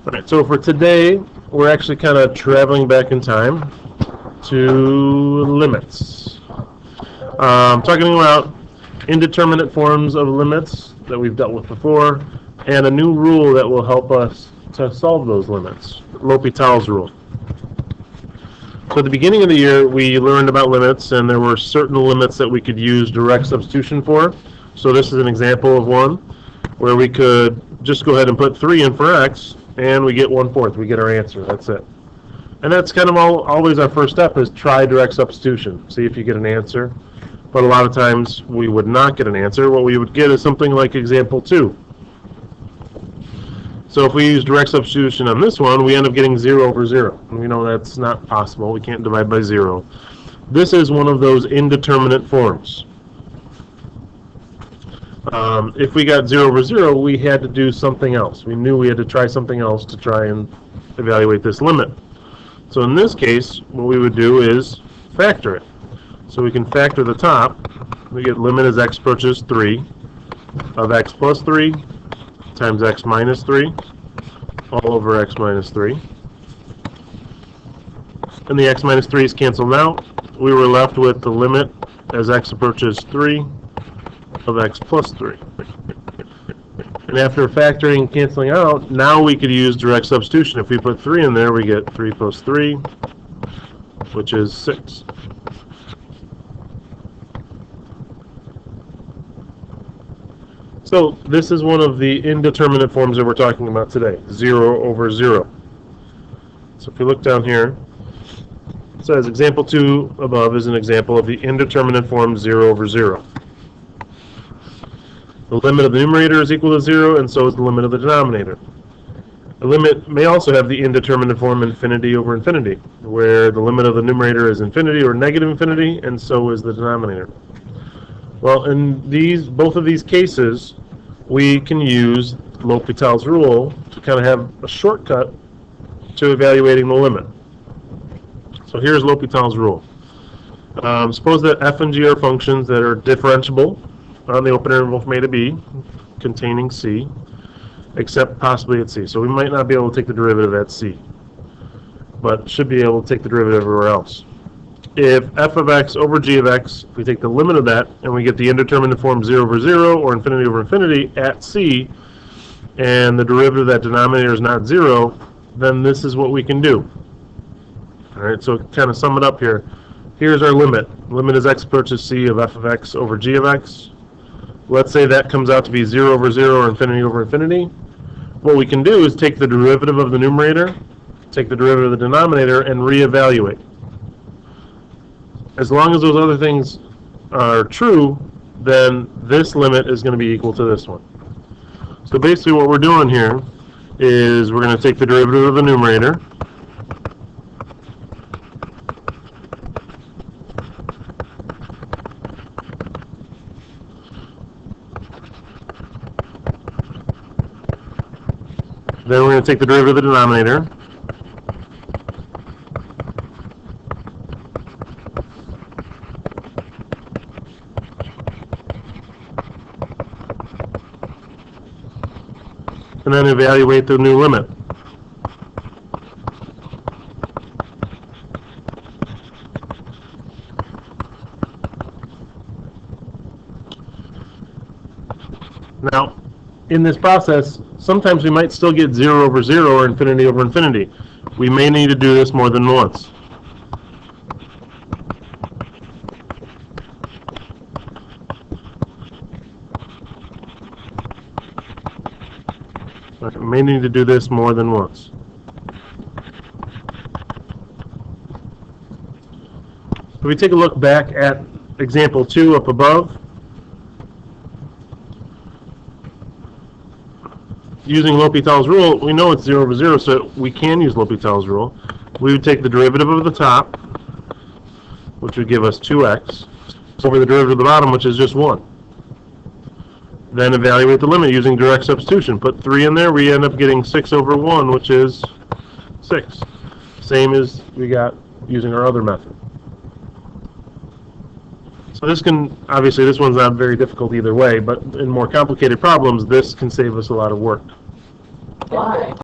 Alright, so for today, we're actually kind of traveling back in time to limits. Talking about indeterminate forms of limits that we've dealt with before, and a new rule that will help us to solve those limits, L'Hopital's rule. So at the beginning of the year, we learned about limits, and there were certain limits that we could use direct substitution for. So this is an example of one where we could just go ahead and put 3 in for x, and we get 1/4. We get our answer. That's it. And that's kind of always our first step, is try direct substitution. See if you get an answer. But a lot of times we would not get an answer. What we would get is something like example 2. So if we use direct substitution on this one, we end up getting 0/0. And we know that's not possible. We can't divide by 0. This is one of those indeterminate forms. If we got 0/0, we had to do something else. We knew we had to try something else to try and evaluate this limit. So in this case, what we would do is factor it. So we can factor the top. We get limit as x approaches 3 of x plus 3 times x minus 3 all over x minus 3. And the x minus 3's canceled out. We were left with the limit as x approaches 3 of x plus 3. And after factoring and canceling out, now we could use direct substitution. If we put 3 in there, we get 3 plus 3, which is 6. So this is one of the indeterminate forms that we're talking about today, 0/0. So if we look down here, it says example 2 above is an example of the indeterminate form 0/0. The limit of the numerator is equal to 0, and so is the limit of the denominator. The limit may also have the indeterminate form infinity over infinity, where the limit of the numerator is infinity or negative infinity, and so is the denominator. Well, in both of these cases, we can use L'Hopital's rule to kind of have a shortcut to evaluating the limit. So here's L'Hopital's rule. Suppose that f and g are functions that are differentiable on the open interval from a to b, containing c, except possibly at c. So we might not be able to take the derivative at c, but should be able to take the derivative everywhere else. If f of x over g of x, we take the limit of that, and we get the indeterminate form 0/0 or infinity over infinity at c, and the derivative of that denominator is not 0, then this is what we can do. Alright, so kind of sum it up here. Here's our limit. Limit is x approaches c of f of x over g of x. Let's say that comes out to be 0/0 or infinity over infinity. What we can do is take the derivative of the numerator, take the derivative of the denominator, and reevaluate. As long as those other things are true, then this limit is going to be equal to this one. So basically what we're doing here is we're going to take the derivative of the numerator, then we're going to take the derivative of the denominator, and then evaluate the new limit. Now, in this process, sometimes we might still get 0/0 or infinity over infinity. We may need to do this more than once. We may need to do this more than once. If we take a look back at example 2 up above, using L'Hopital's rule, we know it's 0/0, so we can use L'Hopital's rule. We would take the derivative of the top, which would give us 2x, over the derivative of the bottom, which is just 1. Then evaluate the limit using direct substitution. Put 3 in there, we end up getting 6/1, which is 6. Same as we got using our other method. So this can, obviously this one's not very difficult either way, but in more complicated problems, this can save us a lot of work. Why?